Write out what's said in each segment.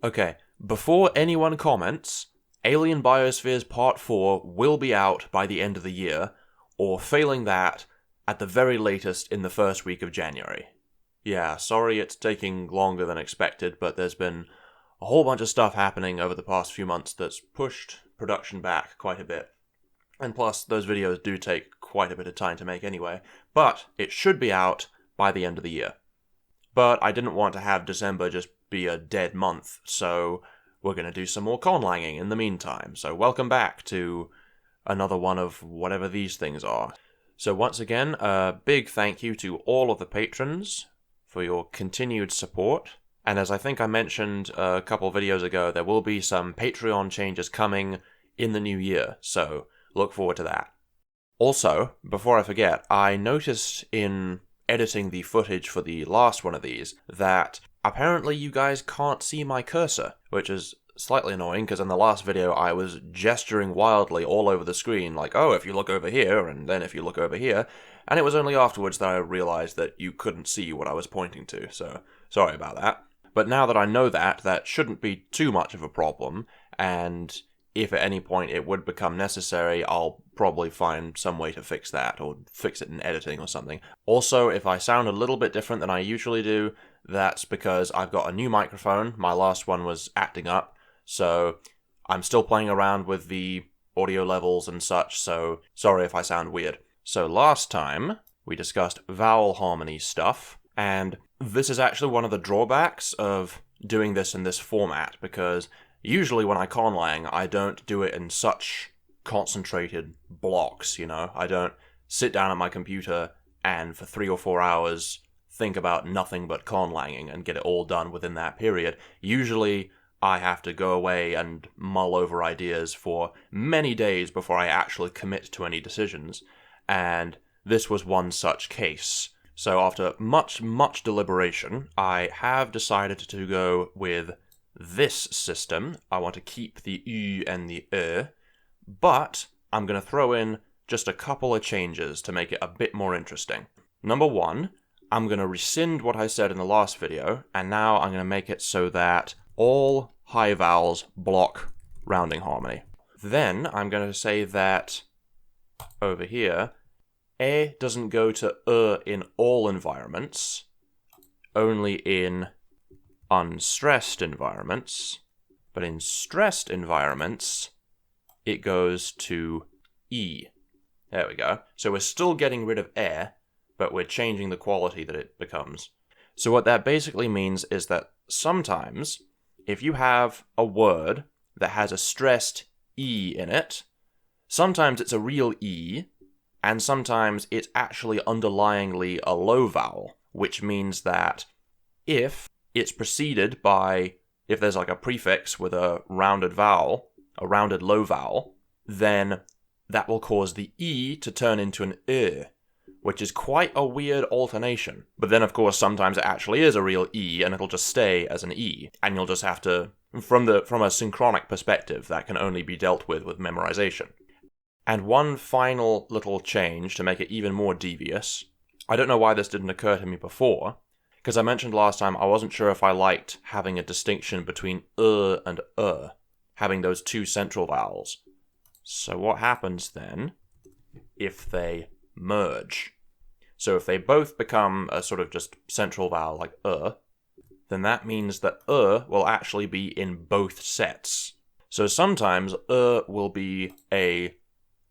Okay, before anyone comments, Alien Biospheres Part 4 will be out by the end of the year, or failing that, at the very latest in the first week of January. Yeah, sorry it's taking longer than expected, but there's been a whole bunch of stuff happening over the past few months that's pushed production back quite a bit. And plus, those videos do take quite a bit of time to make anyway, but it should be out by the end of the year. But I didn't want to have December just be a dead month, so we're going to do some more conlanging in the meantime. So welcome back to another one of whatever these things are. So once again, a big thank you to all of the patrons for your continued support. And as I think I mentioned a couple videos ago, there will be some Patreon changes coming in the new year, so look forward to that. Also, before I forget, I noticed in editing the footage for the last one of these that apparently you guys can't see my cursor, which is slightly annoying because in the last video I was gesturing wildly all over the screen like, oh, if you look over here, and then if you look over here, and it was only afterwards that I realized that you couldn't see what I was pointing to, so sorry about that. But now that I know that, that shouldn't be too much of a problem, and if at any point it would become necessary, I'll probably find some way to fix that, or fix it in editing or something. Also, if I sound a little bit different than I usually do, that's because I've got a new microphone. My last one was acting up, so I'm still playing around with the audio levels and such, so sorry if I sound weird. So last time, we discussed vowel harmony stuff, and this is actually one of the drawbacks of doing this in this format, because usually when I conlang, I don't do it in such concentrated blocks, you know? I don't sit down at my computer and for 3 or 4 hours think about nothing but conlanging and get it all done within that period. Usually I have to go away and mull over ideas for many days before I actually commit to any decisions, and this was one such case. So after much deliberation, I have decided to go with this system. I want to keep the U and the but I'm going to throw in just a couple of changes to make it a bit more interesting. Number one, I'm going to rescind what I said in the last video, and now I'm going to make it so that all high vowels block rounding harmony. Then I'm going to say that over here, doesn't go to in all environments, only in unstressed environments, but in stressed environments, it goes to E. There we go. So we're still getting rid of but we're changing the quality that it becomes. So what that basically means is that sometimes, if you have a word that has a stressed E in it, sometimes it's a real E, and sometimes it's actually underlyingly a low vowel, which means that if it's preceded by, if there's like a prefix with a rounded vowel, a rounded low vowel, then that will cause the E to turn into an which is quite a weird alternation. But then, of course, sometimes it actually is a real E, and it'll just stay as an E, and you'll just have to, from a synchronic perspective, that can only be dealt with memorization. And one final little change to make it even more devious. I don't know why this didn't occur to me before, because I mentioned last time I wasn't sure if I liked having a distinction between and having those two central vowels. So what happens then if they merge? So if they both become a sort of just central vowel like then that means that will actually be in both sets. So sometimes will be a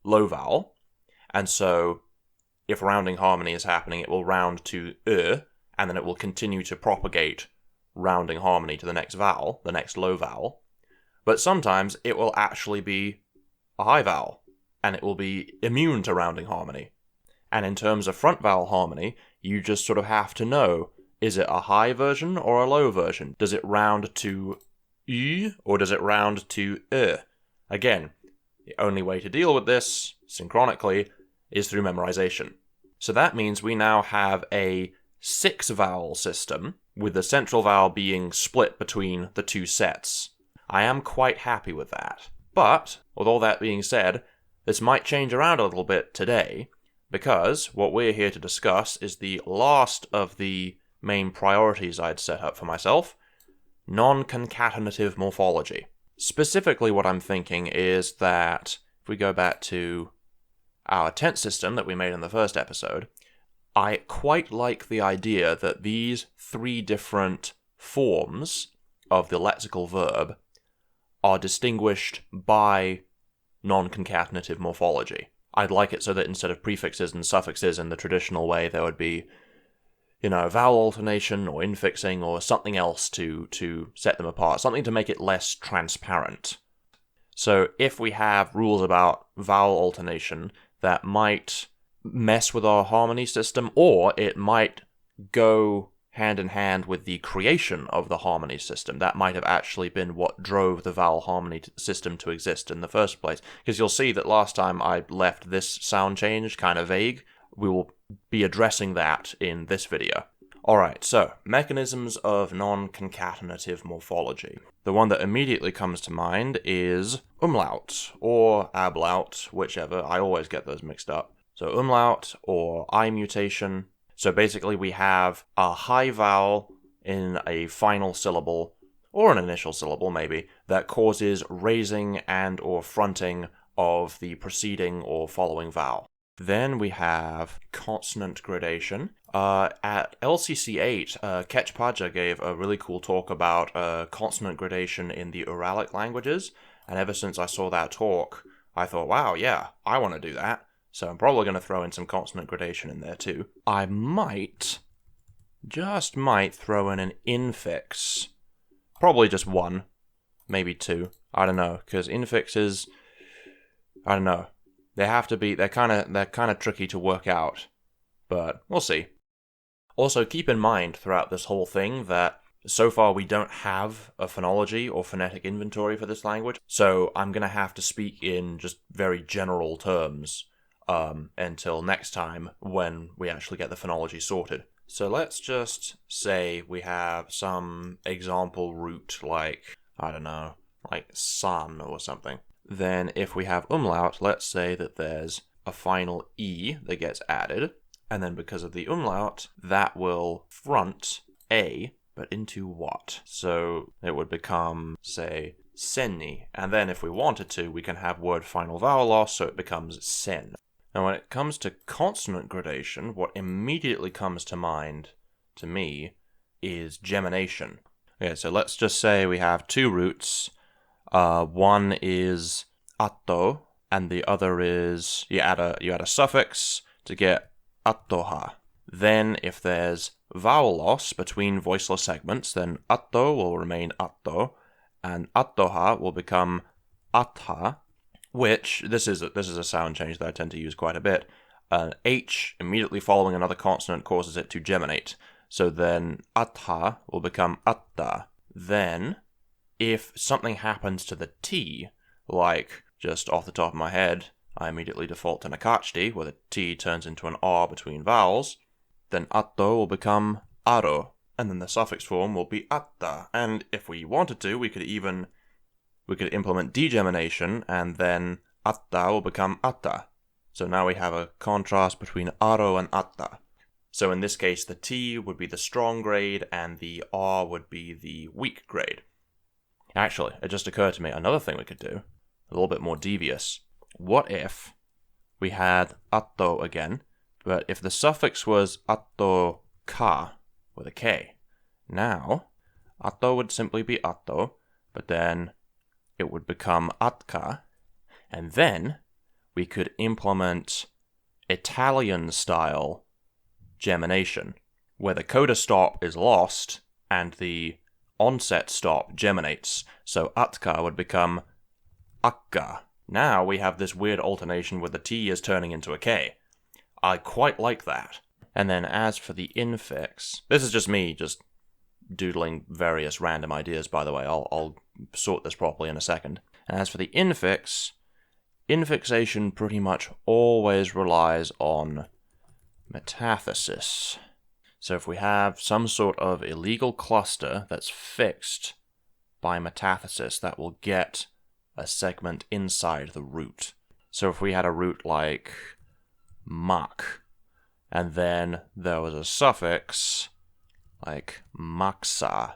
low vowel, and so if rounding harmony is happening, it will round to and then it will continue to propagate rounding harmony to the next vowel, the next low vowel. But sometimes it will actually be a high vowel, and it will be immune to rounding harmony. And in terms of front vowel harmony, you just sort of have to know, is it a high version or a low version? Does it round to U, or does it round to Again, the only way to deal with this, synchronically, is through memorization. So that means we now have a 6-vowel system, with the central vowel being split between the two sets. I am quite happy with that. But, with all that being said, this might change around a little bit today, because what we're here to discuss is the last of the main priorities I'd set up for myself, nonconcatenative morphology. Specifically, what I'm thinking is that if we go back to our tense system that we made in the first episode, I quite like the idea that these three different forms of the lexical verb are distinguished by nonconcatenative morphology. I'd like it so that instead of prefixes and suffixes in the traditional way, there would be, vowel alternation or infixing or something else to set them apart, something to make it less transparent. So if we have rules about vowel alternation that might mess with our harmony system, or it might go hand in hand with the creation of the harmony system, that might have actually been what drove the vowel harmony system to exist in the first place. Because you'll see that last time I left this sound change kind of vague. We will be addressing that in this video. Alright, so, mechanisms of non-concatenative morphology. The one that immediately comes to mind is umlaut, or ablaut, whichever. I always get those mixed up. So umlaut, or I mutation. So basically we have a high vowel in a final syllable, or an initial syllable maybe, that causes raising and or fronting of the preceding or following vowel. Then we have consonant gradation. At LCC 8, Ketch Paja gave a really cool talk about consonant gradation in the Uralic languages, and ever since I saw that talk, I thought, wow, yeah, I want to do that. So I'm probably going to throw in some consonant gradation in there too. I just might throw in an infix. Probably just one, maybe two. I don't know, because infixes, I don't know. They're kind of tricky to work out, but we'll see. Also, keep in mind throughout this whole thing that so far we don't have a phonology or phonetic inventory for this language, so I'm going to have to speak in just very general terms until next time when we actually get the phonology sorted. So let's just say we have some example root like, I don't know, like san or something. Then if we have umlaut, let's say that there's a final E that gets added, and then because of the umlaut, that will front A, but into what? So it would become, say, senni, and then if we wanted to, we can have word final vowel loss, so it becomes sen. Now when it comes to consonant gradation, what immediately comes to mind, to me, is gemination. Okay, so let's just say we have two roots. One is atto, and the other is, you add a suffix to get attoha. Then if there's vowel loss between voiceless segments, then atto will remain atto, and attoha will become atha, which, this is a sound change that I tend to use quite a bit. H immediately following another consonant causes it to geminate. So then atha will become atta. Then, if something happens to the T, like just off the top of my head, I immediately default to nakachti, where the T turns into an R between vowels, then atto will become aro, and then the suffix form will be atta. And if we wanted to, we could implement degemination, and then atta will become atta. So now we have a contrast between aro and atta. So in this case, the T would be the strong grade, and the R would be the weak grade. Actually, it just occurred to me, another thing we could do, a little bit more devious. What if we had atto again, but if the suffix was atto ka, with a K, now, atto would simply be atto, but then it would become atka, and then we could implement Italian-style gemination, where the coda stop is lost and the onset stop geminates, so atka would become akka. Now we have this weird alternation where the T is turning into a K. I quite like that. And then as for the infix, this is just me just doodling various random ideas, by the way. I'll sort this properly in a second. And as for the infix, infixation pretty much always relies on metathesis. So if we have some sort of illegal cluster that's fixed by metathesis, that will get a segment inside the root. So if we had a root like mak, and then there was a suffix like maksa,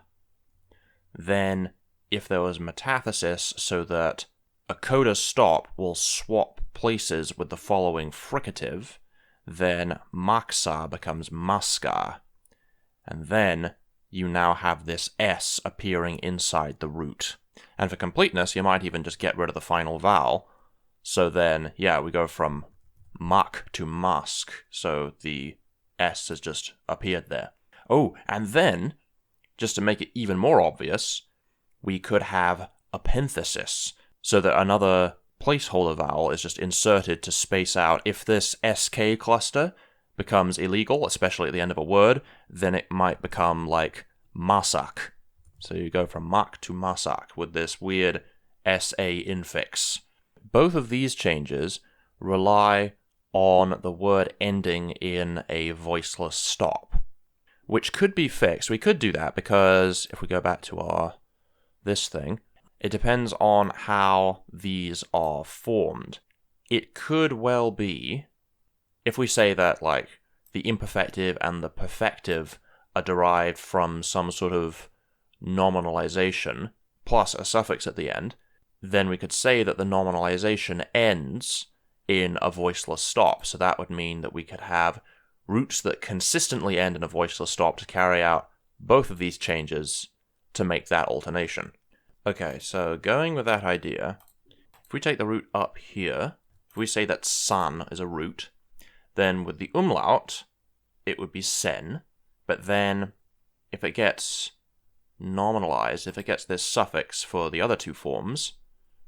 then if there was metathesis so that a coda stop will swap places with the following fricative, then maksa becomes maska. And then you now have this S appearing inside the root. And for completeness, you might even just get rid of the final vowel. So then, yeah, we go from mak to mask. So the S has just appeared there. Oh, and then, just to make it even more obvious, we could have epenthesis, so that another placeholder vowel is just inserted to space out. If this SK cluster becomes illegal, especially at the end of a word, then it might become like masak. So you go from mak to masak with this weird SA infix. Both of these changes rely on the word ending in a voiceless stop, which could be fixed. We could do that because if we go back to this thing, it depends on how these are formed. It could well be, if we say that like the imperfective and the perfective are derived from some sort of nominalization plus a suffix at the end, then we could say that the nominalization ends in a voiceless stop. So that would mean that we could have roots that consistently end in a voiceless stop to carry out both of these changes to make that alternation. Okay, so going with that idea, if we take the root up here, if we say that san is a root, then with the umlaut, it would be sen, but then if it gets nominalized, if it gets this suffix for the other two forms,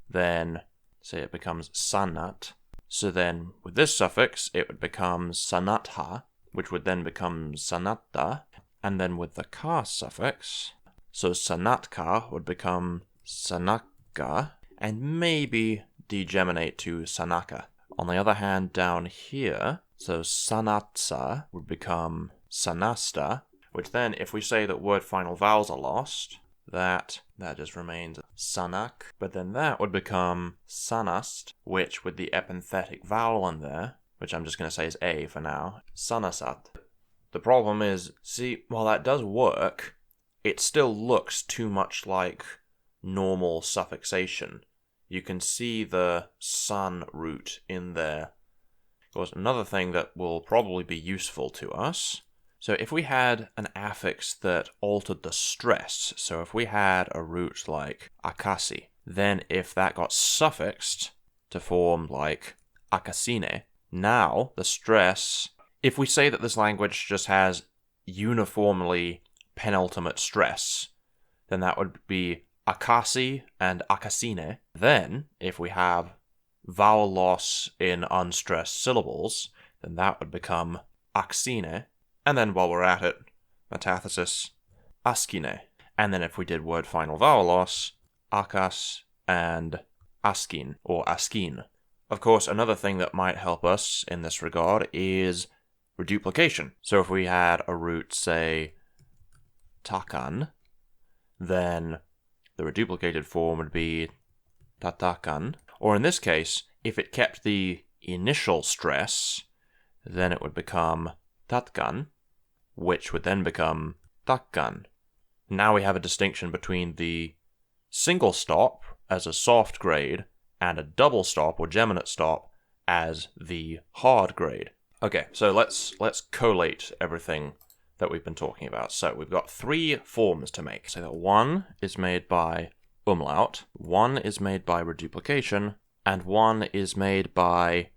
then say it becomes sanat. So then with this suffix, it would become sanatha, which would then become sanatta, and then with the ka suffix, so sanatka would become sanaka, and maybe degeminate to sanaka. On the other hand, down here, so sanatsa would become sanasta, which then, if we say that word final vowels are lost, that just remains sanak, but then that would become sanast, which with the epenthetic vowel in there, which I'm just going to say is A for now, sanasat. The problem is, see, while that does work, it still looks too much like normal suffixation. You can see the san root in there. Of course, another thing that will probably be useful to us, so if we had an affix that altered the stress, so if we had a root like akasi, then if that got suffixed to form like akasine, now the stress, if we say that this language just has uniformly penultimate stress, then that would be akasi and akasine. Then, if we have vowel loss in unstressed syllables, then that would become aksine. And then while we're at it, metathesis, askine. And then if we did word final vowel loss, akas and askin, or askin. Of course, another thing that might help us in this regard is reduplication. So if we had a root, say, takan, then the reduplicated form would be tatakan. Or in this case, if it kept the initial stress, then it would become tatkan, which would then become takkan. Now we have a distinction between the single stop as a soft grade and a double stop or geminate stop as the hard grade. Okay, so let's collate everything that we've been talking about. So we've got three forms to make. So that one is made by umlaut, one is made by reduplication, and one is made by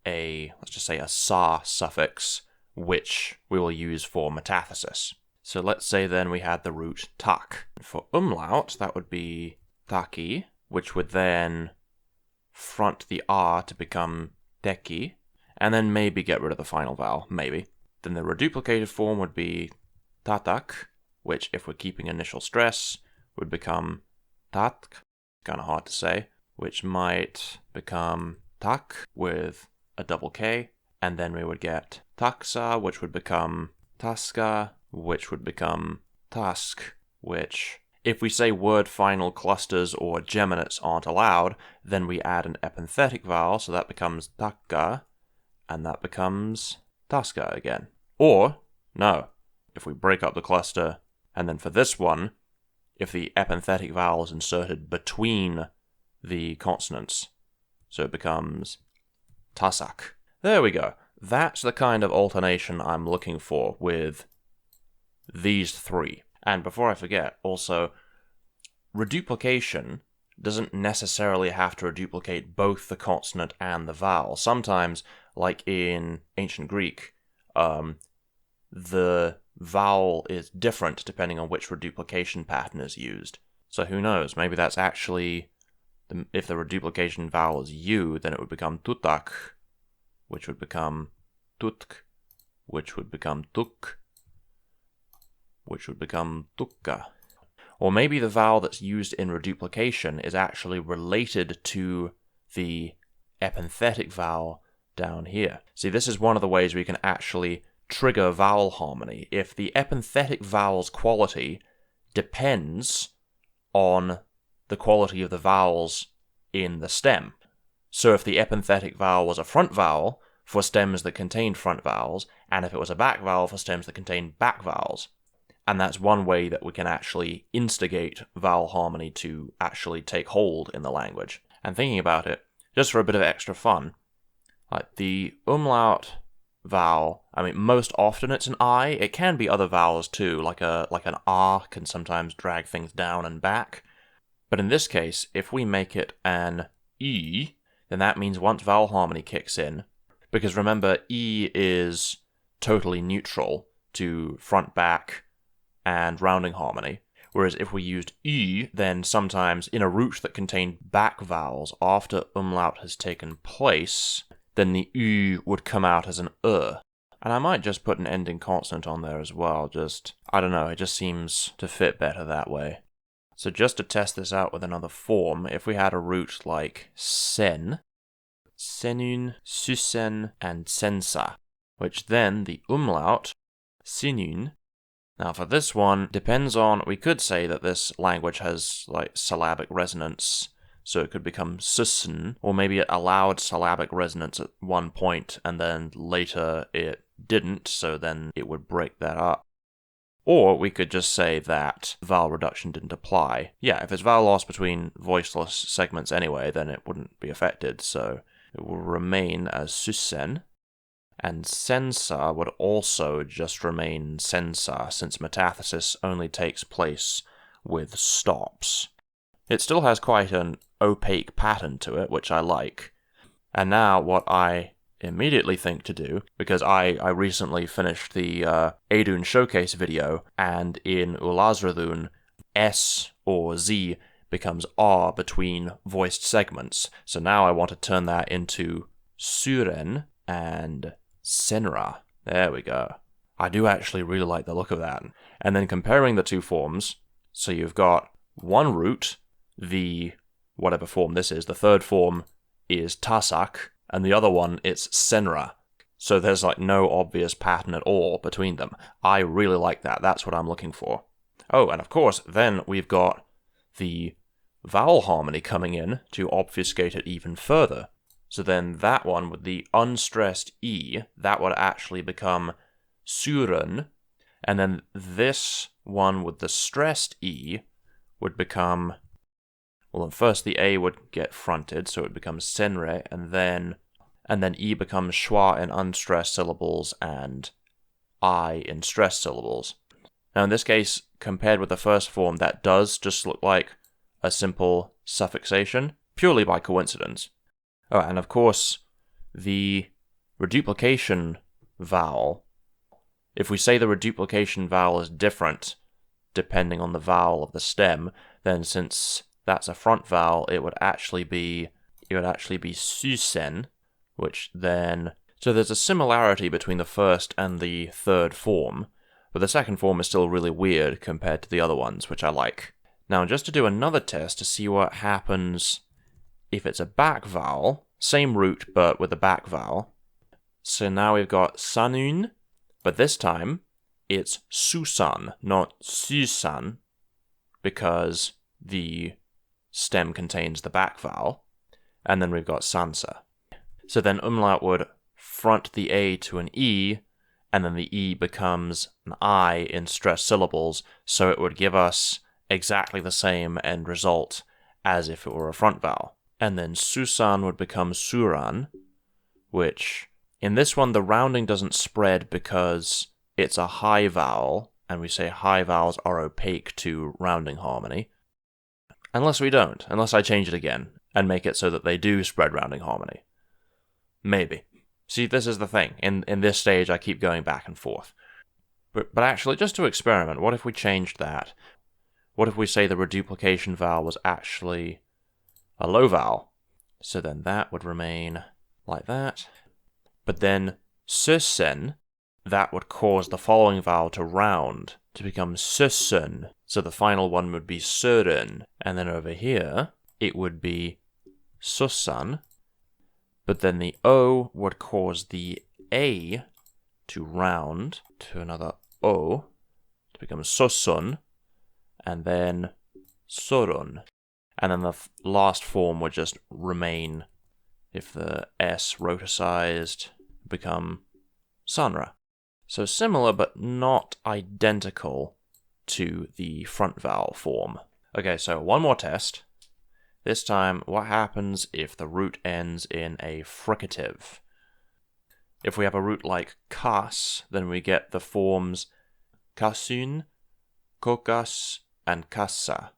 let's just say a sa suffix, which we will use for metathesis. So let's say then we had the root tak. For umlaut, that would be taki, which would then front the R to become teki, and then maybe get rid of the final vowel, maybe. Then the reduplicated form would be tatak, which, if we're keeping initial stress, would become tatk, kind of hard to say, which might become tak with a double K, and then we would get taksa, which would become taska, which would become task, which, if we say word final clusters or geminates aren't allowed, then we add an epenthetic vowel, so that becomes takka, and that becomes taska again. Or, no, if we break up the cluster, and then for this one, if the epenthetic vowel is inserted between the consonants. So it becomes tasak. There we go. That's the kind of alternation I'm looking for with these three. And before I forget, also, reduplication doesn't necessarily have to reduplicate both the consonant and the vowel. Sometimes, like in ancient Greek, the vowel is different depending on which reduplication pattern is used. So who knows, maybe that's actually, if the reduplication vowel is U, then it would become tutak, which would become tutk, which would become tuk, which would become tukka. Or maybe the vowel that's used in reduplication is actually related to the epenthetic vowel down here. See, this is one of the ways we can actually trigger vowel harmony. If the epenthetic vowel's quality depends on the quality of the vowels in the stem. So if the epenthetic vowel was a front vowel for stems that contained front vowels, and if it was a back vowel for stems that contained back vowels. And that's one way that we can actually instigate vowel harmony to actually take hold in the language. And thinking about it, just for a bit of extra fun, like the umlaut vowel, I mean, most often it's an I. It can be other vowels too, like an R can sometimes drag things down and back. But in this case, if we make it an E, then that means once vowel harmony kicks in, because remember, E is totally neutral to front, back, and rounding harmony. Whereas if we used E, then sometimes in a root that contained back vowels, after umlaut has taken place, then the U would come out as an And I might just put an ending consonant on there as well, I don't know, it just seems to fit better that way. So just to test this out with another form, if we had a root like sen, senun, susen, and sensa, which then the umlaut, sinun. Now for this one, depends on, we could say that this language has like syllabic resonance, so it could become susen, or maybe it allowed syllabic resonance at one point and then later it didn't, so then it would break that up. Or we could just say that vowel reduction didn't apply. Yeah, if it's vowel loss between voiceless segments anyway, then it wouldn't be affected, so it will remain as susen. And sensa would also just remain sensa, since metathesis only takes place with stops. It still has quite an opaque pattern to it, which I like. And now what I immediately think to do, because I recently finished the Adun showcase video, and in Ulazradun, S or Z becomes R between voiced segments. So now I want to turn that into Suren and Senra. There we go. I do actually really like the look of that. And then comparing the two forms, so you've got one root, the whatever form this is, the third form is tasak, and the other one it's senra. So there's like no obvious pattern at all between them. I really like that. That's what I'm looking for. Oh, and of course, then we've got the vowel harmony coming in to obfuscate it even further. So then that one with the unstressed E, that would actually become suren, and then this one with the stressed E would become, well, first the A would get fronted, so it becomes senre, and then E becomes schwa in unstressed syllables and I in stressed syllables. Now in this case, compared with the first form, that does just look like a simple suffixation, purely by coincidence. Oh, and of course, the reduplication vowel, if we say the reduplication vowel is different depending on the vowel of the stem, then since that's a front vowel, it would actually be susen, which then, so there's a similarity between the first and the third form, but the second form is still really weird compared to the other ones, which I like. Now, just to do another test to see what happens if it's a back vowel, same root but with a back vowel. So now we've got sanun, but this time it's susan, not susan, because the stem contains the back vowel. And then we've got sansa. So then umlaut would front the A to an E, and then the E becomes an I in stressed syllables, so it would give us exactly the same end result as if it were a front vowel. And then Susan would become Suran, which in this one the rounding doesn't spread because it's a high vowel, and we say high vowels are opaque to rounding harmony. Unless I change it again and make it so that they do spread rounding harmony. Maybe. See, this is the thing. In this stage, I keep going back and forth. But actually, just to experiment, what if we changed that? What if we say the reduplication vowel was actually a low vowel? So then that would remain like that. But then sösen, that would cause the following vowel to round, to become sösen. So the final one would be sören. And then over here, it would be sussan. But then the O would cause the A to round to another O, to become sosun, and then sorun. And then the last form would just remain, if the S roticized, become sanra. So similar but not identical to the front vowel form. Okay, so one more test. This time, what happens if the root ends in a fricative? If we have a root like kas, then we get the forms kasun, kokas, and kassa.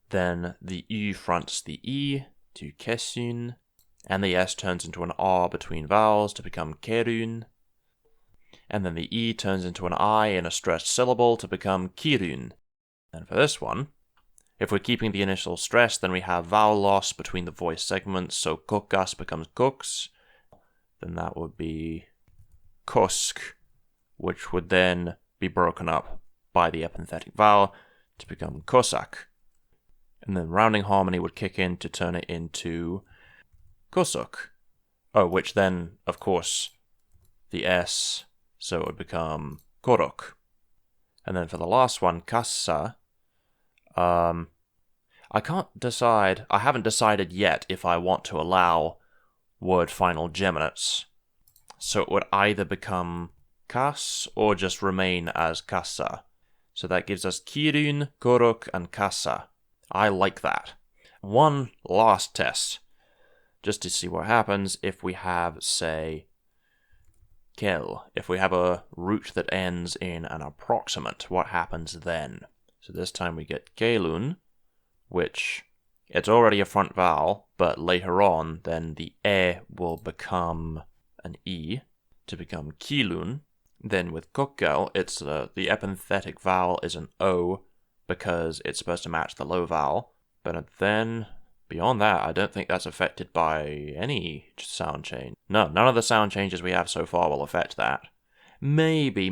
Then the U fronts the E to kesun, and the S turns into an R between vowels to become kerun. And then the E turns into an I in a stressed syllable to become kirun. And for this one, if we're keeping the initial stress, then we have vowel loss between the voice segments, so kokas becomes koks. Then that would be kosk, which would then be broken up by the epenthetic vowel to become kosak. And then rounding harmony would kick in to turn it into kosok. Oh, which then, of course, the S, so it would become korok. And then for the last one, kassa, I haven't decided yet if I want to allow word final geminates. So it would either become kas or just remain as kassa. So that gives us kirun, korok, and kassa. I like that. One last test, just to see what happens if we have, say, kel. If we have a root that ends in an approximant, what happens then? So this time we get kelun, which it's already a front vowel, but later on, then the e will become an e to become kilun. Then with kokkel, it's the epenthetic vowel is an o because it's supposed to match the low vowel. But then beyond that, I don't think that's affected by any sound change. No, none of the sound changes we have so far will affect that. Maybe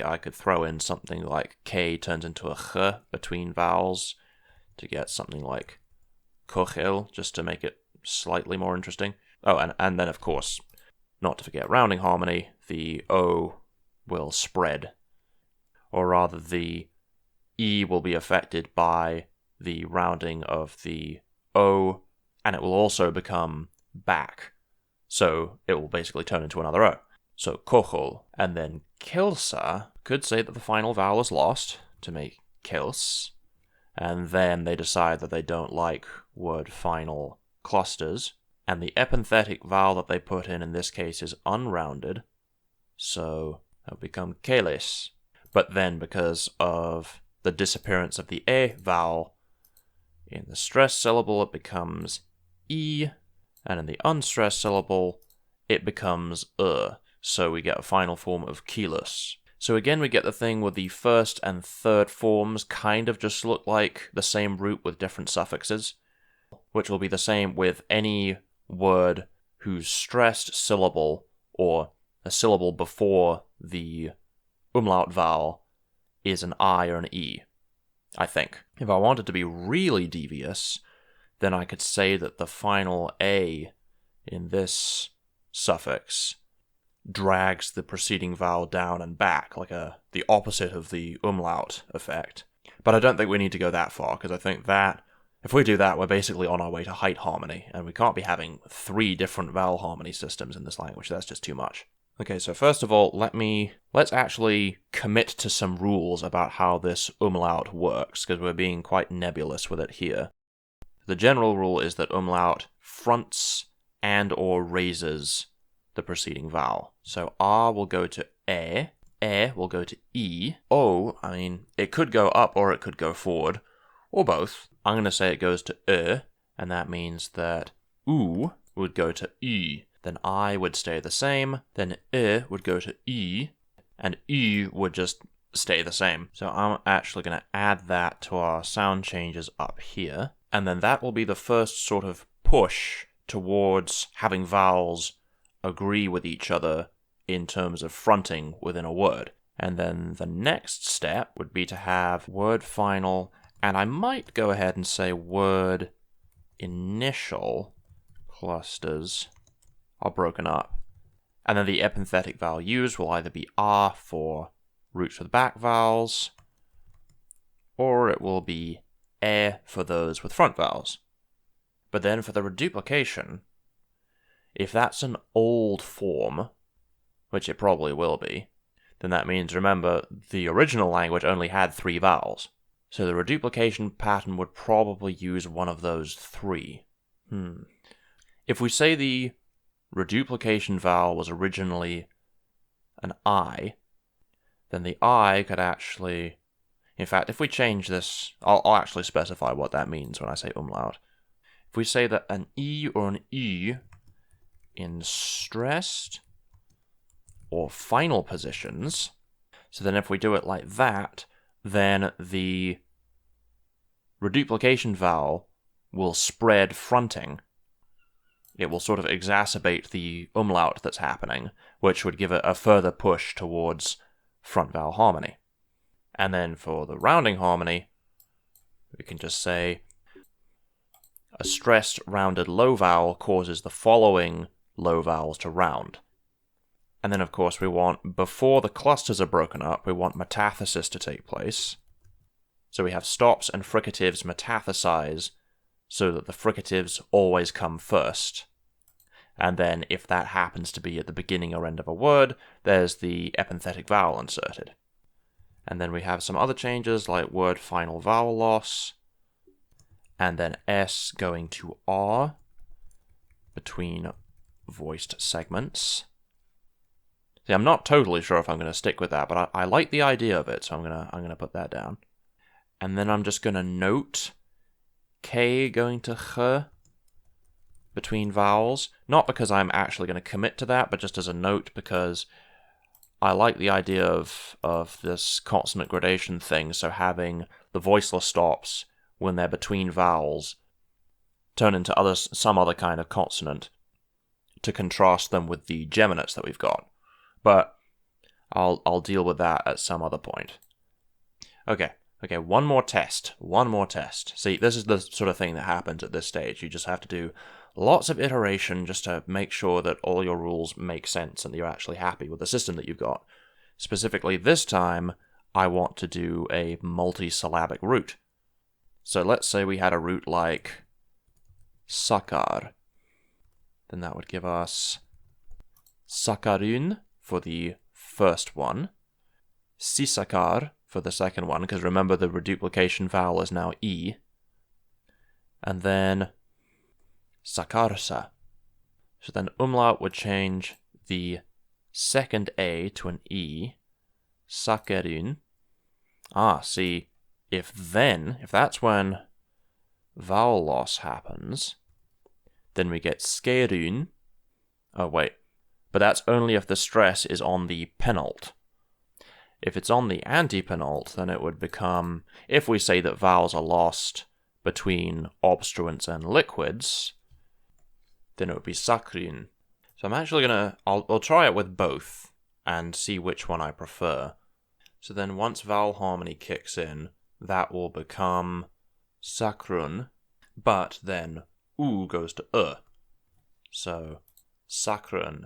I could throw in something like K turns into a ch between vowels to get something like kochel, just to make it slightly more interesting. Oh, and then of course, not to forget rounding harmony, the O will spread. Or rather, the E will be affected by the rounding of the O, and it will also become back. So it will basically turn into another O. So kochol, and then kelsa could say that the final vowel is lost to make kels, and then they decide that they don't like word final clusters, and the epenthetic vowel that they put in this case is unrounded, so it'll become keles. But then because of the disappearance of the e vowel in the stressed syllable, it becomes e, and in the unstressed syllable, it becomes so we get a final form of kelos. So again, we get the thing where the first and third forms kind of just look like the same root with different suffixes, which will be the same with any word whose stressed syllable, or a syllable before the umlaut vowel, is an I or an E, I think. If I wanted to be really devious, then I could say that the final A in this suffix drags the preceding vowel down and back, like the opposite of the umlaut effect. But I don't think we need to go that far, because I think that, if we do that, we're basically on our way to height harmony, and we can't be having 3 different vowel harmony systems in this language. That's just too much. Okay, so first of all, let's actually commit to some rules about how this umlaut works, because we're being quite nebulous with it here. The general rule is that umlaut fronts and or raises the preceding vowel. So R will go to E will go to E, O, it could go up or it could go forward, or both. I'm going to say it goes to and that means that U would go to Y. Then I would stay the same, then would go to E, and Y would just stay the same. So I'm actually going to add that to our sound changes up here, and then that will be the first sort of push towards having vowels agree with each other in terms of fronting within a word. And then the next step would be to have word final, and I might go ahead and say word initial clusters are broken up. And then the epenthetic vowel used will either be R for roots with back vowels, or it will be E for those with front vowels. But then for the reduplication, if that's an old form, which it probably will be, then that means, remember, the original language only had 3 vowels. So the reduplication pattern would probably use one of those 3. If we say the reduplication vowel was originally an I, then the I could actually... In fact, if we change this, I'll actually specify what that means when I say umlaut. If we say that an E or an E in stressed or final positions, so then if we do it like that, then the reduplication vowel will spread fronting. It will sort of exacerbate the umlaut that's happening, which would give it a further push towards front vowel harmony. And then for the rounding harmony, we can just say a stressed rounded low vowel causes the following low vowels to round. And then, of course, we want, before the clusters are broken up, we want metathesis to take place. So we have stops and fricatives metathesize so that the fricatives always come first. And then, if that happens to be at the beginning or end of a word, there's the epenthetic vowel inserted. And then we have some other changes, like word final vowel loss, and then S going to R between voiced segments. See, I'm not totally sure if I'm going to stick with that, but I like the idea of it, so I'm gonna put that down. And then I'm just going to note K going to Ch between vowels, not because I'm actually going to commit to that, but just as a note, because I like the idea of this consonant gradation thing, so having the voiceless stops when they're between vowels turn into some other kind of consonant to contrast them with the geminates that we've got. But I'll deal with that at some other point. Okay, one more test. See, this is the sort of thing that happens at this stage. You just have to do lots of iteration just to make sure that all your rules make sense and you're actually happy with the system that you've got. Specifically, this time, I want to do a multisyllabic root. So let's say we had a root like sakar. Then that would give us sakarun for the first one, sisakar for the second one, because remember the reduplication vowel is now E, and then sakarsa. So then umlaut would change the second A to an E, sakerun. See, if that's when vowel loss happens, then we get skerun. Oh, wait. But that's only if the stress is on the penult. If it's on the antepenult, then it would become, if we say that vowels are lost between obstruents and liquids, then it would be sakrun. So I'm actually I'll try it with both and see which one I prefer. So then once vowel harmony kicks in, that will become sakrun, but then U goes to So sakrun.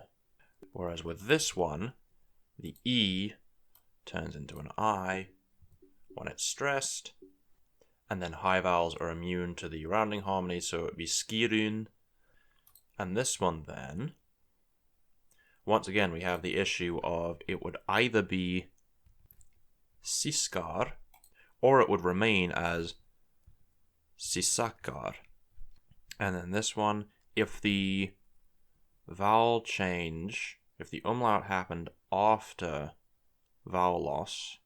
Whereas with this one, the E turns into an I when it's stressed, and then high vowels are immune to the rounding harmony, so it would be skirun. And this one then, once again, we have the issue of it would either be siskar, or it would remain as sisakar. And then this one, if the vowel change, if the umlaut happened after vowel loss,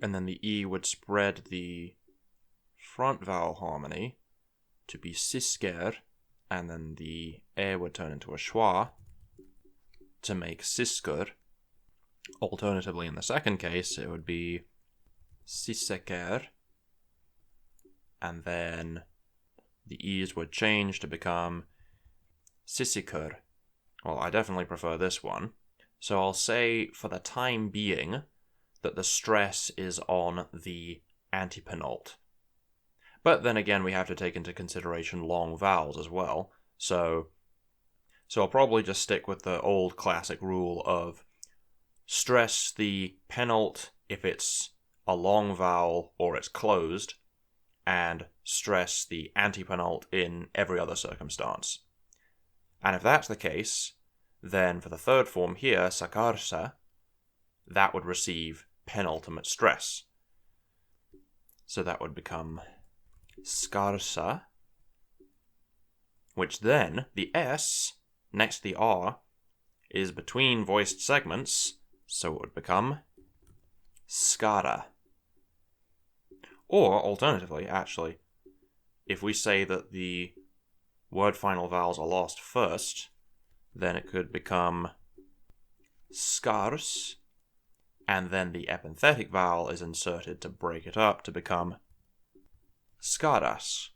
and then the E would spread the front vowel harmony to be sisker, and then the E would turn into a schwa to make siskur. Alternatively, in the second case, it would be siseker, and then the E's would change to become sisikur. Well, I definitely prefer this one. So I'll say, for the time being, that the stress is on the antepenult. But then again, we have to take into consideration long vowels as well. So I'll probably just stick with the old classic rule of stress the penult if it's a long vowel or it's closed, and stress the antepenult in every other circumstance. And if that's the case, then for the third form here, sakarsa, that would receive penultimate stress. So that would become skarsa, which then, the S next to the R is between voiced segments, so it would become skara. Or, alternatively, actually, if we say that the word final vowels are lost first, then it could become skars, and then the epenthetic vowel is inserted to break it up to become skaras.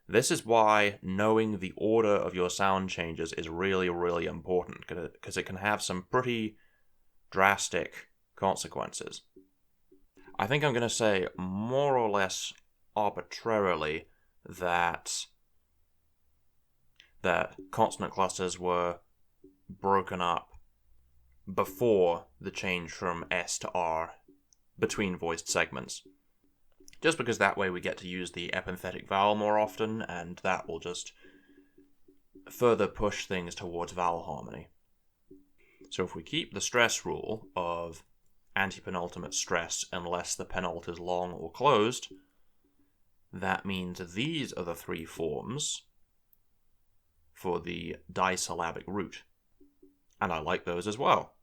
This is why knowing the order of your sound changes is really, really important, because it can have some pretty drastic consequences. I think I'm going to say more or less arbitrarily that consonant clusters were broken up before the change from S to R between voiced segments. Just because that way we get to use the epenthetic vowel more often, and that will just further push things towards vowel harmony. So if we keep the stress rule of antepenultimate stress unless the penult is long or closed, that means these are the three forms for the disyllabic root. And I like those as well.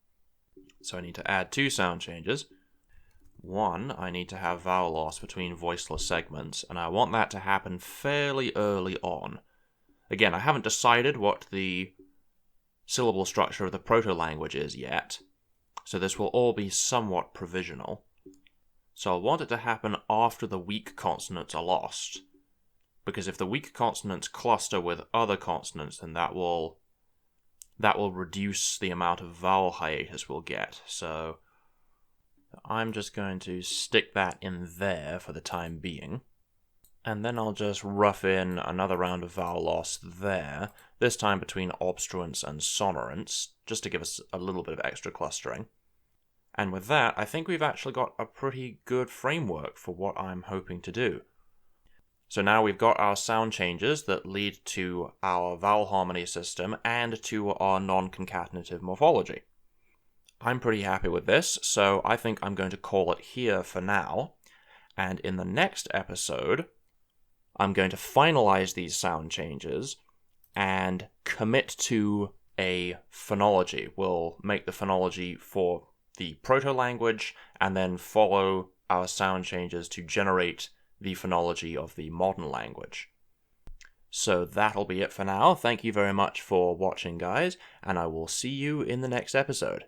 So I need to add two sound changes. One, I need to have vowel loss between voiceless segments, and I want that to happen fairly early on. Again, I haven't decided what the syllable structure of the proto-language is yet, so this will all be somewhat provisional. So I want it to happen after the weak consonants are lost, because if the weak consonants cluster with other consonants, then that will reduce the amount of vowel hiatus we'll get. So I'm just going to stick that in there for the time being. And then I'll just rough in another round of vowel loss there, this time between obstruents and sonorants, just to give us a little bit of extra clustering. And with that, I think we've actually got a pretty good framework for what I'm hoping to do. So now we've got our sound changes that lead to our vowel harmony system and to our non-concatenative morphology. I'm pretty happy with this, so I think I'm going to call it here for now. And in the next episode, I'm going to finalize these sound changes and commit to a phonology. We'll make the phonology for the proto-language and then follow our sound changes to generate the phonology of the modern language. So that'll be it for now. Thank you very much for watching, guys, and I will see you in the next episode.